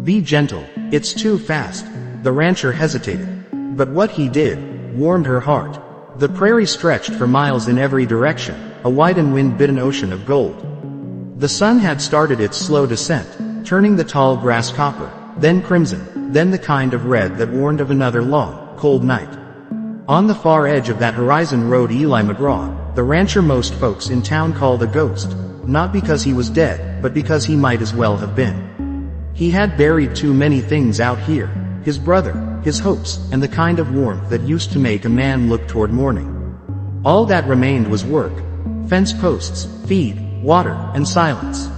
Be gentle, it's too fast. The rancher hesitated. But what he did warmed her heart. The prairie stretched for miles in every direction, a wide and wind-bitten ocean of gold. The sun had started its slow descent, turning the tall grass copper, then crimson, then the kind of red that warned of another long, cold night. On the far edge of that horizon rode Eli McGraw, the rancher most folks in town called a ghost, not because he was dead, but because he might as well have been. He had buried too many things out here, his brother, his hopes, and the kind of warmth that used to make a man look toward morning. All that remained was work. Fence posts, feed, water, and silence.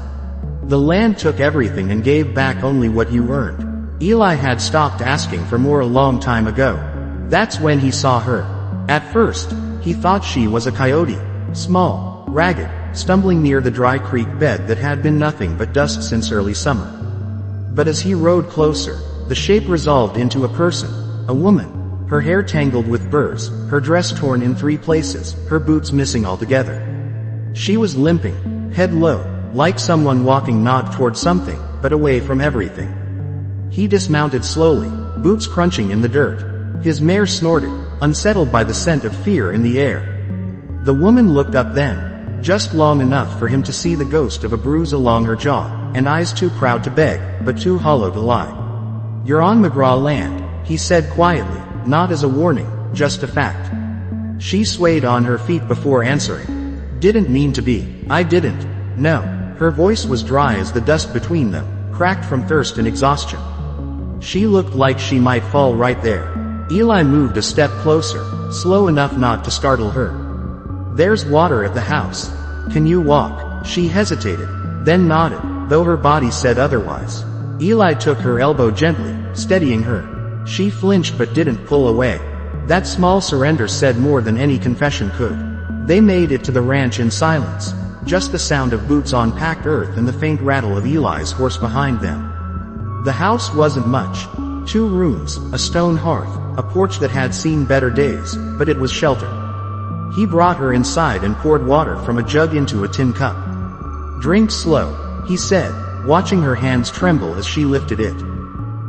The land took everything and gave back only what you earned. Eli had stopped asking for more a long time ago. That's when he saw her. At first, he thought she was a coyote, small, ragged, stumbling near the dry creek bed that had been nothing but dust since early summer. But as he rode closer, the shape resolved into a person, a woman, her hair tangled with burrs, her dress torn in 3 places, her boots missing altogether. She was limping, head low, like someone walking not toward something, but away from everything. He dismounted slowly, boots crunching in the dirt. His mare snorted, unsettled by the scent of fear in the air. The woman looked up then, just long enough for him to see the ghost of a bruise along her jaw, and eyes too proud to beg, but too hollow to lie. "You're on McGraw land," he said quietly, not as a warning, just a fact. She swayed on her feet before answering. "Didn't mean to be. I didn't. No." Her voice was dry as the dust between them, cracked from thirst and exhaustion. She looked like she might fall right there. Eli moved a step closer, slow enough not to startle her. "There's water at the house. Can you walk?" She hesitated, then nodded, though her body said otherwise. Eli took her elbow gently, steadying her. She flinched but didn't pull away. That small surrender said more than any confession could. They made it to the ranch in silence, just the sound of boots on packed earth and the faint rattle of Eli's horse behind them. The house wasn't much. 2 rooms, a stone hearth, a porch that had seen better days, but it was shelter. He brought her inside and poured water from a jug into a tin cup. "Drink slow," he said, watching her hands tremble as she lifted it.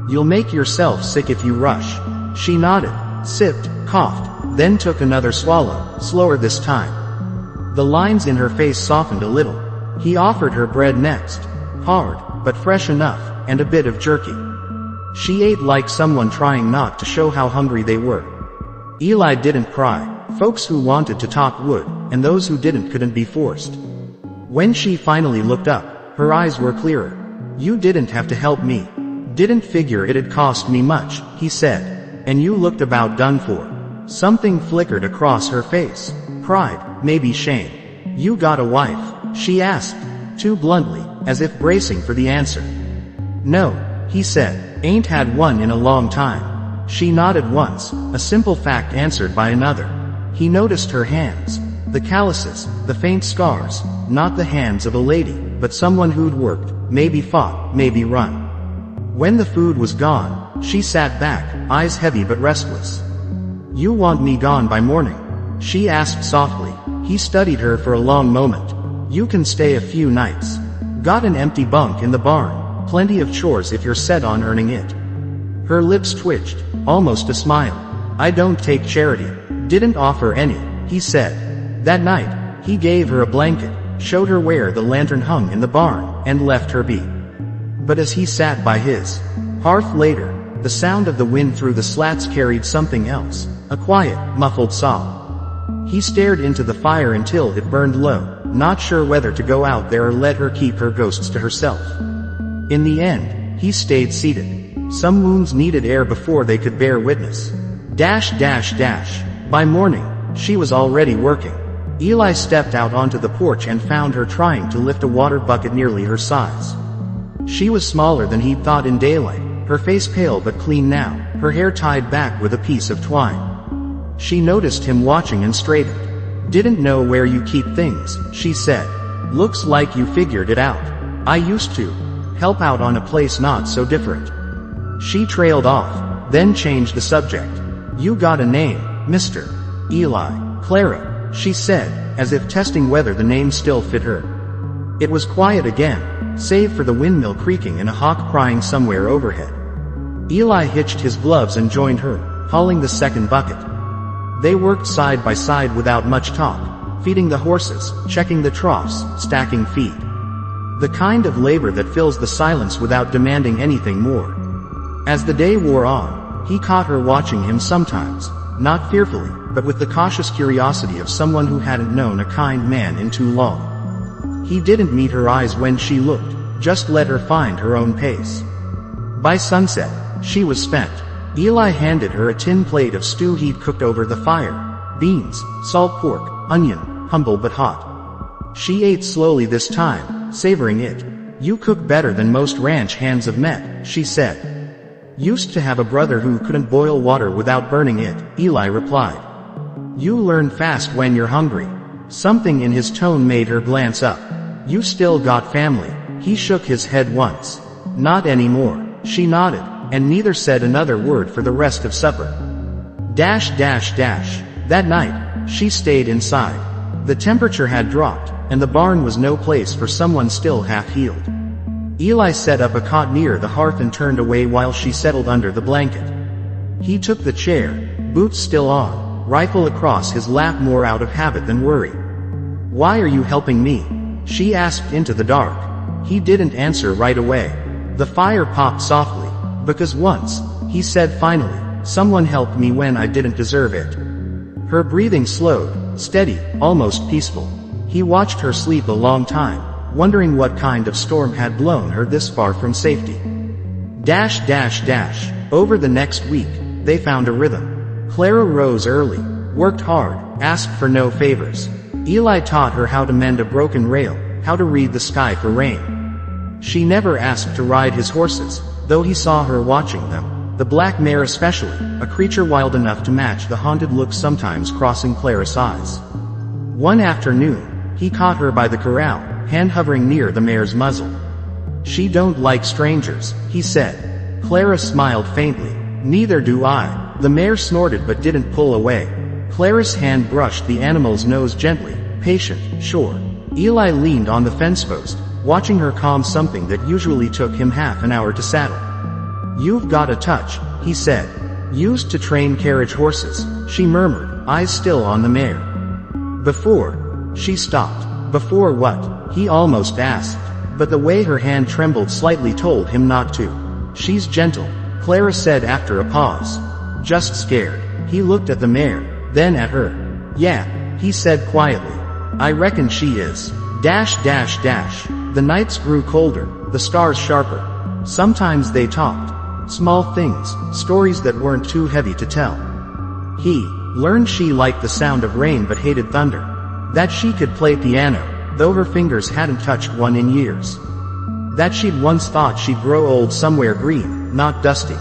"You'll make yourself sick if you rush." She nodded, sipped, coughed, then took another swallow, slower this time. The lines in her face softened a little. He offered her bread next. Hard, but fresh enough, and a bit of jerky. She ate like someone trying not to show how hungry they were. Eli didn't cry. Folks who wanted to talk would, and those who didn't couldn't be forced. When she finally looked up, her eyes were clearer. "You didn't have to help me. Didn't figure it'd cost me much," he said. "And you looked about done for." Something flickered across her face. Pride, maybe shame. "You got a wife?" she asked, too bluntly, as if bracing for the answer. "No," he said, "ain't had one in a long time." She nodded once, a simple fact answered by another. He noticed her hands. The calluses, the faint scars, not the hands of a lady, but someone who'd worked, maybe fought, maybe run. When the food was gone, she sat back, eyes heavy but restless. "You want me gone by morning?" she asked softly. He studied her for a long moment. "You can stay a few nights. Got an empty bunk in the barn, plenty of chores if you're set on earning it." Her lips twitched, almost a smile. "I don't take charity. Didn't offer any," he said. That night, he gave her a blanket, showed her where the lantern hung in the barn, and left her be. But as he sat by his hearth later, the sound of the wind through the slats carried something else, a quiet, muffled sob. He stared into the fire until it burned low, not sure whether to go out there or let her keep her ghosts to herself. In the end, he stayed seated. Some wounds needed air before they could bear witness. By morning, she was already working. Eli stepped out onto the porch and found her trying to lift a water bucket nearly her size. She was smaller than he'd thought in daylight, her face pale but clean now, her hair tied back with a piece of twine. She noticed him watching and straightened. "Didn't know where you keep things," she said. "Looks like you figured it out." "I used to help out on a place not so different." She trailed off, then changed the subject. "You got a name, Mr. Eli." "Clara," she said, as if testing whether the name still fit her. It was quiet again, save for the windmill creaking and a hawk crying somewhere overhead. Eli hitched his gloves and joined her, hauling the second bucket. They worked side by side without much talk, feeding the horses, checking the troughs, stacking feed. The kind of labor that fills the silence without demanding anything more. As the day wore on, he caught her watching him sometimes, not fearfully, but with the cautious curiosity of someone who hadn't known a kind man in too long. He didn't meet her eyes when she looked, just let her find her own pace. By sunset, she was spent. Eli handed her a tin plate of stew he'd cooked over the fire. Beans, salt pork, onion, humble but hot. She ate slowly this time, savoring it. "You cook better than most ranch hands have met," she said. "Used to have a brother who couldn't boil water without burning it," Eli replied. "You learn fast when you're hungry." Something in his tone made her glance up. "You still got family?" He shook his head once. "Not anymore." She nodded, and neither said another word for the rest of supper. That night, she stayed inside. The temperature had dropped, and the barn was no place for someone still half-healed. Eli set up a cot near the hearth and turned away while she settled under the blanket. He took the chair, boots still on, rifle across his lap more out of habit than worry. "Why are you helping me?" she asked into the dark. He didn't answer right away. The fire popped softly. "Because once," he said finally, "someone helped me when I didn't deserve it." Her breathing slowed, steady, almost peaceful. He watched her sleep a long time, wondering what kind of storm had blown her this far from safety. Over the next week, they found a rhythm. Clara rose early, worked hard, asked for no favors. Eli taught her how to mend a broken rail, how to read the sky for rain. She never asked to ride his horses, though he saw her watching them, the black mare especially, a creature wild enough to match the haunted look sometimes crossing Clara's eyes. One afternoon, he caught her by the corral, hand hovering near the mare's muzzle. "She don't like strangers," he said. Clara smiled faintly. "Neither do I." The mare snorted but didn't pull away. Clara's hand brushed the animal's nose gently, patient, sure. Eli leaned on the fence post, watching her calm something that usually took him half an hour to saddle. "You've got a touch," he said. "Used to train carriage horses," she murmured, eyes still on the mare. "Before." She stopped. "Before what?" he almost asked, but the way her hand trembled slightly told him not to. "She's gentle," Clara said after a pause. "Just scared." He looked at the mare, then at her. "Yeah," he said quietly. "I reckon she is." The nights grew colder, the stars sharper. Sometimes they talked. Small things, stories that weren't too heavy to tell. He learned she liked the sound of rain but hated thunder. That she could play piano, though her fingers hadn't touched one in years. That she'd once thought she'd grow old somewhere green, not dusty.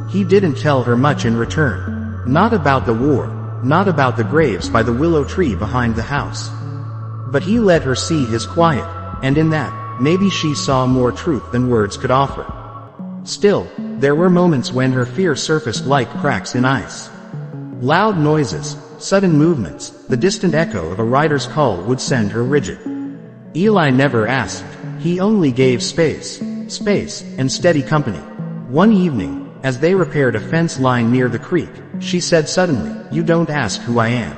He didn't tell her much in return. Not about the war, not about the graves by the willow tree behind the house. But he let her see his quiet, and in that, maybe she saw more truth than words could offer. Still, there were moments when her fear surfaced like cracks in ice. Loud noises, sudden movements, the distant echo of a rider's call would send her rigid. Eli never asked. He only gave space, and steady company. One evening, as they repaired a fence line near the creek, she said suddenly, "You don't ask who I am."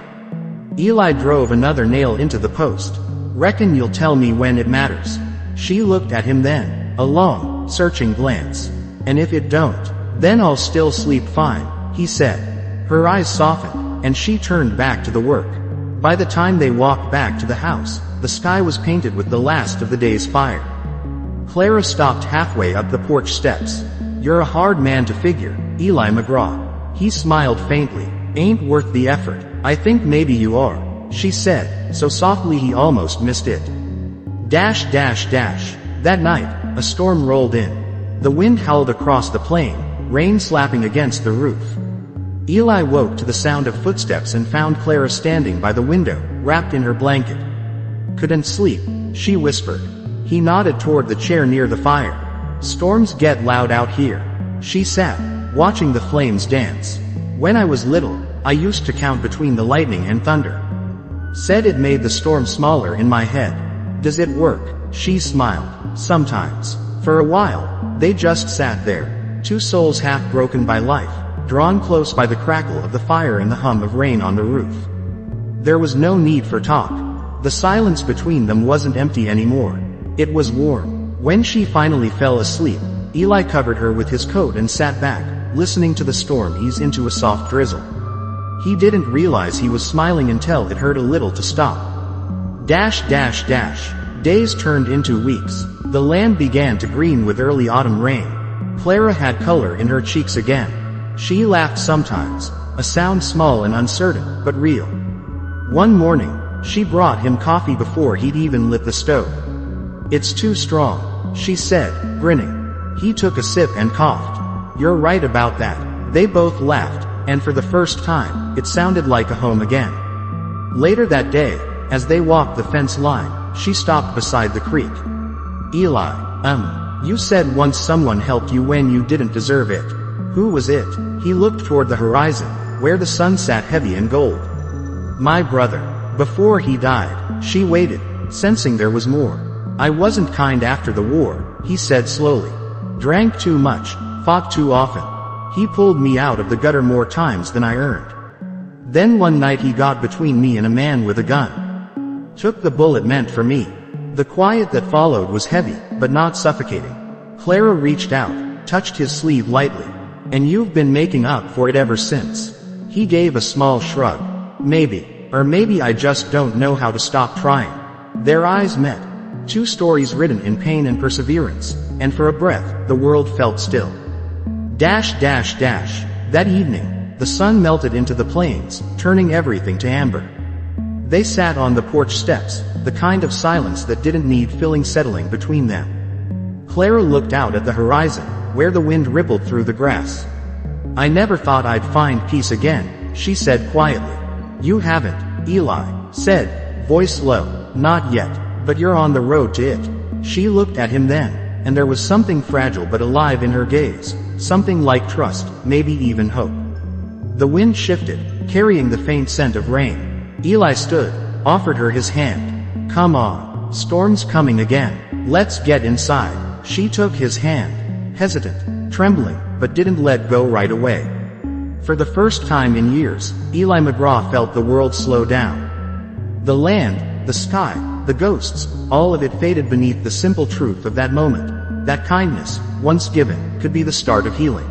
Eli drove another nail into the post. "Reckon you'll tell me when it matters." She looked at him then, a long, searching glance. "And if it don't, then I'll still sleep fine," he said. Her eyes softened, and she turned back to the work. By the time they walked back to the house, the sky was painted with the last of the day's fire. Clara stopped halfway up the porch steps. "You're a hard man to figure, Eli McGraw." He smiled faintly. "Ain't worth the effort." "I think maybe you are," she said, so softly he almost missed it. That night, a storm rolled in. The wind howled across the plain, rain slapping against the roof. Eli woke to the sound of footsteps and found Clara standing by the window, wrapped in her blanket. "Couldn't sleep," she whispered. He nodded toward the chair near the fire. "Storms get loud out here." She sat, watching the flames dance. "When I was little, I used to count between the lightning and thunder. Said it made the storm smaller in my head." "Does it work?" She smiled. Sometimes. For a while, they just sat there, two souls half broken by life, drawn close by the crackle of the fire and the hum of rain on the roof. There was no need for talk. The silence between them wasn't empty anymore. It was warm. When she finally fell asleep, Eli covered her with his coat and sat back, listening to the storm ease into a soft drizzle. He didn't realize he was smiling until it hurt a little to stop. Days turned into weeks. The land began to green with early autumn rain. Clara had color in her cheeks again. She laughed sometimes, a sound small and uncertain, but real. One morning, she brought him coffee before he'd even lit the stove. "It's too strong," she said, grinning. He took a sip and coughed. "You're right about that." They both laughed, and for the first time, it sounded like a home again. Later that day, as they walked the fence line, she stopped beside the creek. "Eli, you said once someone helped you when you didn't deserve it. Who was it?" He looked toward the horizon, where the sun sat heavy in gold. "My brother. Before he died." She waited, sensing there was more. "I wasn't kind after the war," he said slowly. "Drank too much, fought too often. He pulled me out of the gutter more times than I earned. Then one night he got between me and a man with a gun. Took the bullet meant for me." The quiet that followed was heavy, but not suffocating. Clara reached out, touched his sleeve lightly. "And you've been making up for it ever since." He gave a small shrug. "Maybe. Or maybe I just don't know how to stop trying." Their eyes met. Two stories written in pain and perseverance, and for a breath, the world felt still. That evening, the sun melted into the plains, turning everything to amber. They sat on the porch steps, the kind of silence that didn't need filling settling between them. Clara looked out at the horizon, where the wind rippled through the grass. "I never thought I'd find peace again," she said quietly. "You haven't," Eli said, voice low. "Not yet, but you're on the road to it." She looked at him then, and there was something fragile but alive in her gaze, something like trust, maybe even hope. The wind shifted, carrying the faint scent of rain. Eli stood, offered her his hand. "Come on, storm's coming again. Let's get inside." She took his hand, hesitant, trembling, but didn't let go right away. For the first time in years, Eli McGraw felt the world slow down. The land, the sky, the ghosts, all of it faded beneath the simple truth of that moment, that kindness, once given, could be the start of healing.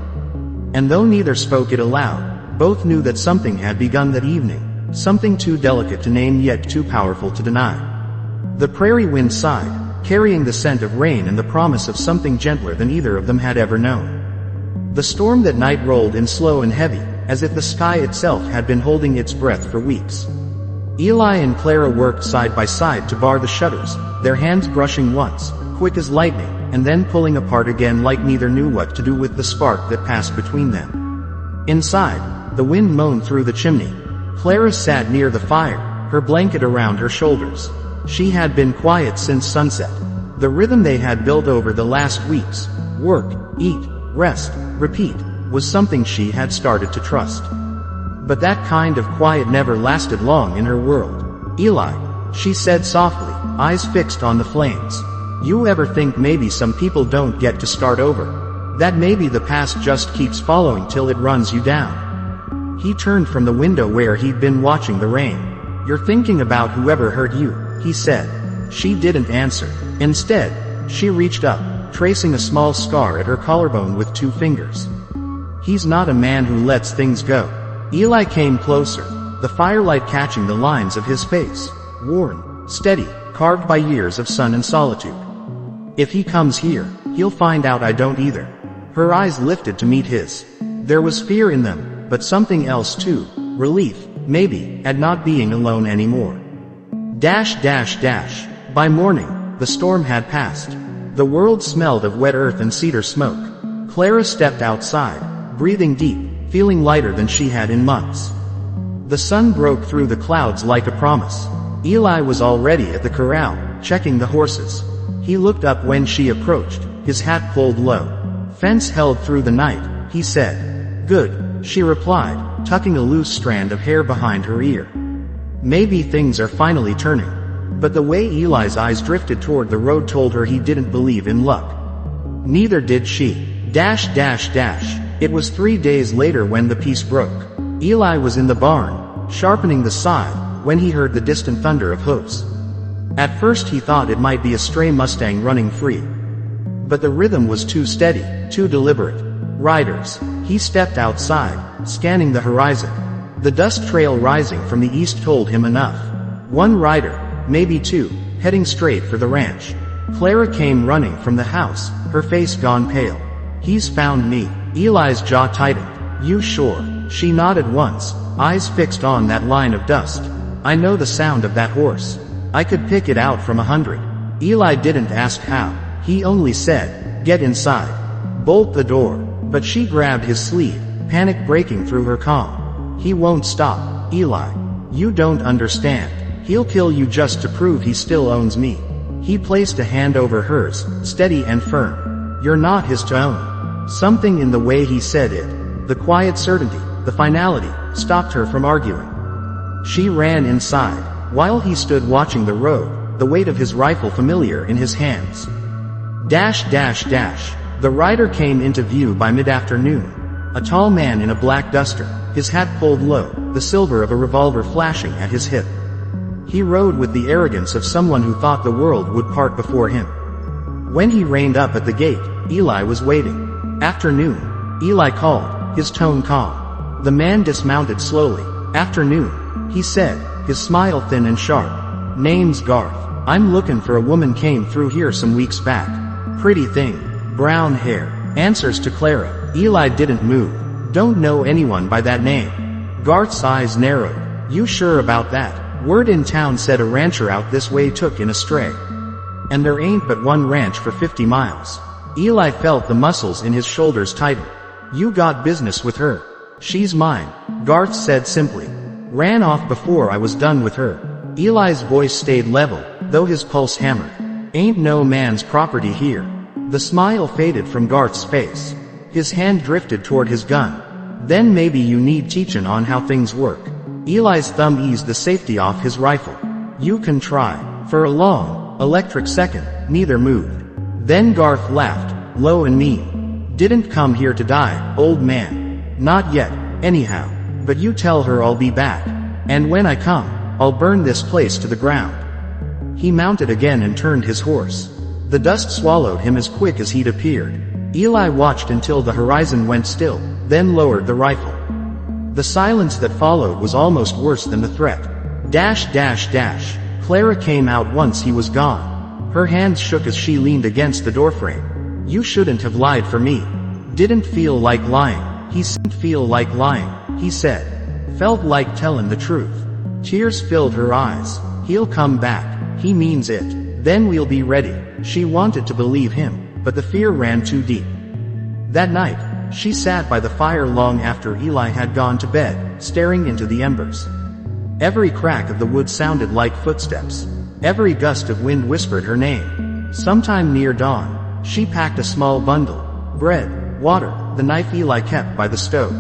And though neither spoke it aloud, both knew that something had begun that evening, something too delicate to name yet too powerful to deny. The prairie wind sighed, carrying the scent of rain and the promise of something gentler than either of them had ever known. The storm that night rolled in slow and heavy, as if the sky itself had been holding its breath for weeks. Eli and Clara worked side by side to bar the shutters, their hands brushing once, quick as lightning, and then pulling apart again like neither knew what to do with the spark that passed between them. Inside, the wind moaned through the chimney. Clara sat near the fire, her blanket around her shoulders. She had been quiet since sunset. The rhythm they had built over the last weeks, work, eat, rest, repeat, was something she had started to trust. But that kind of quiet never lasted long in her world. "Eli," she said softly, eyes fixed on the flames. "You ever think maybe some people don't get to start over? That maybe the past just keeps following till it runs you down?" He turned from the window where he'd been watching the rain. "You're thinking about whoever hurt you," he said. She didn't answer. Instead, she reached up, tracing a small scar at her collarbone with 2 fingers. "He's not a man who lets things go." Eli came closer, the firelight catching the lines of his face. Worn, steady, carved by years of sun and solitude. "If he comes here, he'll find out I don't either." Her eyes lifted to meet his. There was fear in them, but something else too, relief, maybe, at not being alone anymore. By morning, the storm had passed. The world smelled of wet earth and cedar smoke. Clara stepped outside, breathing deep, feeling lighter than she had in months. The sun broke through the clouds like a promise. Eli was already at the corral, checking the horses. He looked up when she approached, his hat pulled low. "Fence held through the night," he said. "Good," she replied, tucking a loose strand of hair behind her ear. "Maybe things are finally turning." But the way Eli's eyes drifted toward the road told her he didn't believe in luck. Neither did she. It was 3 days later when the peace broke. Eli was in the barn, sharpening the scythe, when he heard the distant thunder of hoofs. At first he thought it might be a stray Mustang running free. But the rhythm was too steady, too deliberate. Riders. He stepped outside, scanning the horizon. The dust trail rising from the east told him enough. One rider, maybe two, heading straight for the ranch. Clara came running from the house, her face gone pale. He's found me. Eli's jaw tightened. You sure? She nodded once, eyes fixed on that line of dust. I know the sound of that horse. I could pick it out from 100. Eli didn't ask how. He only said, get inside. Bolt the door. But she grabbed his sleeve, panic breaking through her calm. He won't stop, Eli. You don't understand. He'll kill you just to prove he still owns me. He placed a hand over hers, steady and firm. You're not his to own. Something in the way he said it, the quiet certainty, the finality, stopped her from arguing. She ran inside, while he stood watching the road, the weight of his rifle familiar in his hands. The rider came into view by mid-afternoon. A tall man in a black duster, his hat pulled low, the silver of a revolver flashing at his hip. He rode with the arrogance of someone who thought the world would part before him. When he reined up at the gate, Eli was waiting. Afternoon, Eli called, his tone calm. The man dismounted slowly. Afternoon, he said, his smile thin and sharp. Name's Garth. I'm looking for a woman came through here some weeks back. Pretty thing. Brown hair. Answers to Clara. Eli didn't move. Don't know anyone by that name. Garth's eyes narrowed. You sure about that? Word in town said a rancher out this way took in a stray. And there ain't but one ranch for 50 miles. Eli felt the muscles in his shoulders tighten. You got business with her. She's mine, Garth said simply. Ran off before I was done with her. Eli's voice stayed level, though his pulse hammered. Ain't no man's property here. The smile faded from Garth's face. His hand drifted toward his gun. Then maybe you need teachin' on how things work. Eli's thumb eased the safety off his rifle. You can try. For a long, electric second, neither moved. Then Garth laughed, low and mean. Didn't come here to die, old man. Not yet, anyhow. But you tell her I'll be back. And when I come, I'll burn this place to the ground. He mounted again and turned his horse. The dust swallowed him as quick as he'd appeared. Eli watched until the horizon went still, then lowered the rifle. The silence that followed was almost worse than the threat. Clara came out once he was gone. Her hands shook as she leaned against the doorframe. You shouldn't have lied for me. Didn't feel like lying. He didn't feel like lying, he said. Felt like telling the truth. Tears filled her eyes. He'll come back. He means it. Then we'll be ready. She wanted to believe him, but the fear ran too deep. That night, she sat by the fire long after Eli had gone to bed, staring into the embers. Every crack of the wood sounded like footsteps. Every gust of wind whispered her name. Sometime near dawn, she packed a small bundle. Bread, water, the knife Eli kept by the stove.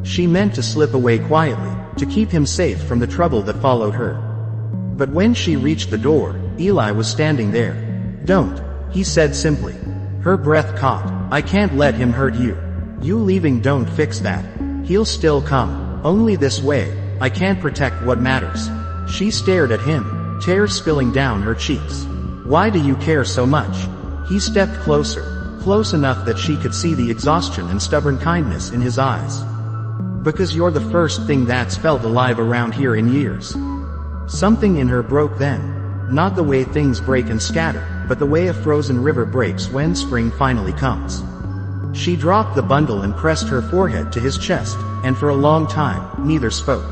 She meant to slip away quietly, to keep him safe from the trouble that followed her. But when she reached the door, Eli was standing there. Don't, he said simply. Her breath caught. I can't let him hurt you. You leaving don't fix that. He'll still come. Only this way. I can't protect what matters. She stared at him, tears spilling down her cheeks. Why do you care so much? He stepped closer, close enough that she could see the exhaustion and stubborn kindness in his eyes. Because you're the first thing that's felt alive around here in years. Something in her broke then. Not the way things break and scatter, but the way a frozen river breaks when spring finally comes. She dropped the bundle and pressed her forehead to his chest, and for a long time, neither spoke.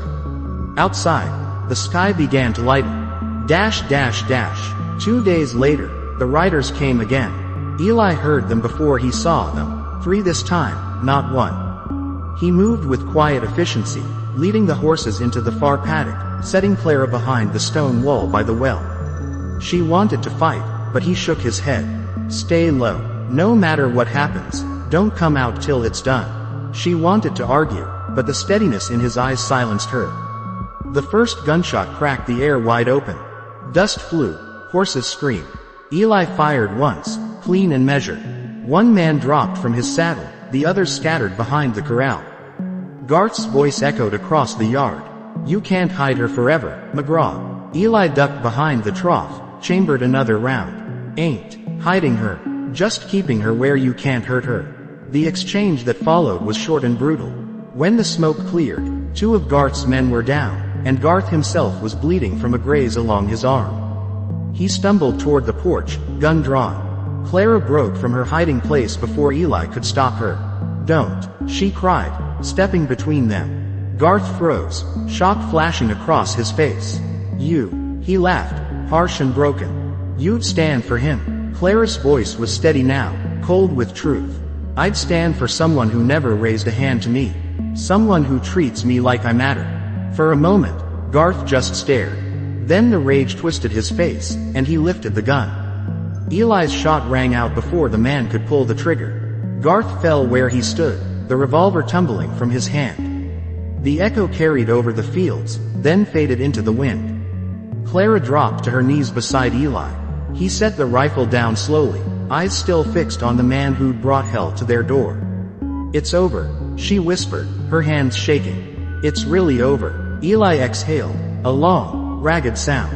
Outside, the sky began to lighten. 2 days later, the riders came again. Eli heard them before he saw them. 3 this time, not 1. He moved with quiet efficiency, leading the horses into the far paddock, setting Clara behind the stone wall by the well. She wanted to fight, but he shook his head. Stay low. No matter what happens, don't come out till it's done. She wanted to argue, but the steadiness in his eyes silenced her. The first gunshot cracked the air wide open. Dust flew, horses screamed. Eli fired once, clean and measured. One man dropped from his saddle, the others scattered behind the corral. Garth's voice echoed across the yard. "You can't hide her forever, McGraw." Eli ducked behind the trough, chambered another round. "Ain't hiding her, just keeping her where you can't hurt her." The exchange that followed was short and brutal. When the smoke cleared, 2 of Garth's men were down, and Garth himself was bleeding from a graze along his arm. He stumbled toward the porch, gun drawn. Clara broke from her hiding place before Eli could stop her. "Don't," she cried, stepping between them. Garth froze, shock flashing across his face. "You," he laughed, harsh and broken. "You'd stand for him." Clara's voice was steady now, cold with truth. "I'd stand for someone who never raised a hand to me. Someone who treats me like I matter." For a moment, Garth just stared. Then the rage twisted his face, and he lifted the gun. Eli's shot rang out before the man could pull the trigger. Garth fell where he stood, the revolver tumbling from his hand. The echo carried over the fields, then faded into the wind. Clara dropped to her knees beside Eli. He set the rifle down slowly, eyes still fixed on the man who'd brought hell to their door. "It's over," she whispered, her hands shaking. "It's really over." Eli exhaled, a long, ragged sound.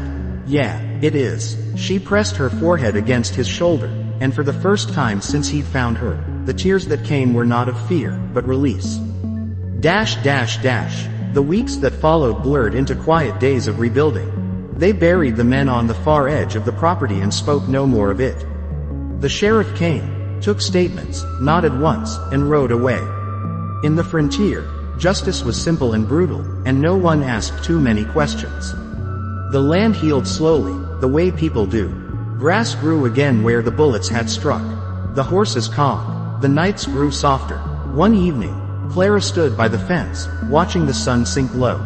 "Yeah, it is." She pressed her forehead against his shoulder, and for the first time since he'd found her, the tears that came were not of fear, but release. The weeks that followed blurred into quiet days of rebuilding. They buried the men on the far edge of the property and spoke no more of it. The sheriff came, took statements, nodded once, and rode away. In the frontier, justice was simple and brutal, and no one asked too many questions. The land healed slowly, the way people do. Grass grew again where the bullets had struck. The horses calmed. The nights grew softer. One evening, Clara stood by the fence, watching the sun sink low.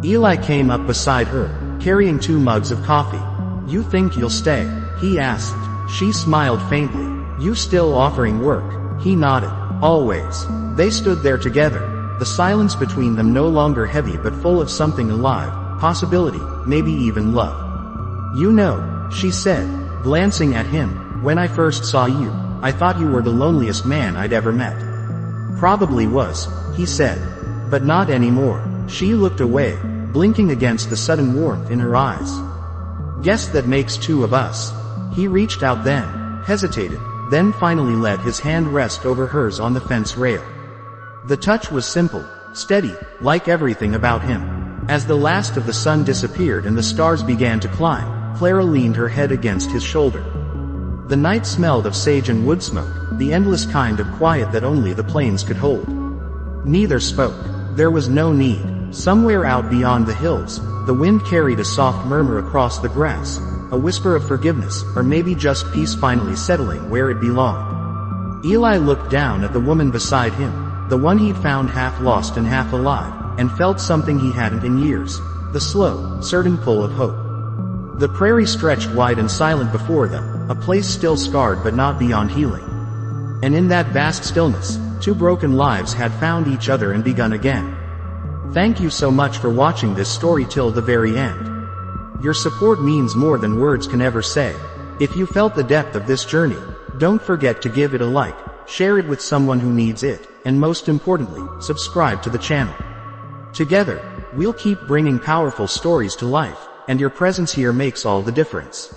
Eli came up beside her, carrying 2 mugs of coffee. "You think you'll stay?" he asked. She smiled faintly. "You still offering work?" He nodded. "Always." They stood there together, the silence between them no longer heavy but full of something alive, possibility, maybe even love. "You know," she said, glancing at him, "when I first saw you, I thought you were the loneliest man I'd ever met." "Probably was," he said. "But not anymore." She looked away, blinking against the sudden warmth in her eyes. "Guess that makes 2 of us." He reached out then, hesitated, then finally let his hand rest over hers on the fence rail. The touch was simple, steady, like everything about him. As the last of the sun disappeared and the stars began to climb, Clara leaned her head against his shoulder. The night smelled of sage and wood smoke, the endless kind of quiet that only the plains could hold. Neither spoke. There was no need. Somewhere out beyond the hills, the wind carried a soft murmur across the grass, a whisper of forgiveness, or maybe just peace finally settling where it belonged. Eli looked down at the woman beside him, the one he'd found half lost and half alive, and felt something he hadn't in years, the slow, certain pull of hope. The prairie stretched wide and silent before them, a place still scarred but not beyond healing. And in that vast stillness, 2 broken lives had found each other and begun again. Thank you so much for watching this story till the very end. Your support means more than words can ever say. If you felt the depth of this journey, don't forget to give it a like, share it with someone who needs it, and most importantly, subscribe to the channel. Together, we'll keep bringing powerful stories to life, and your presence here makes all the difference.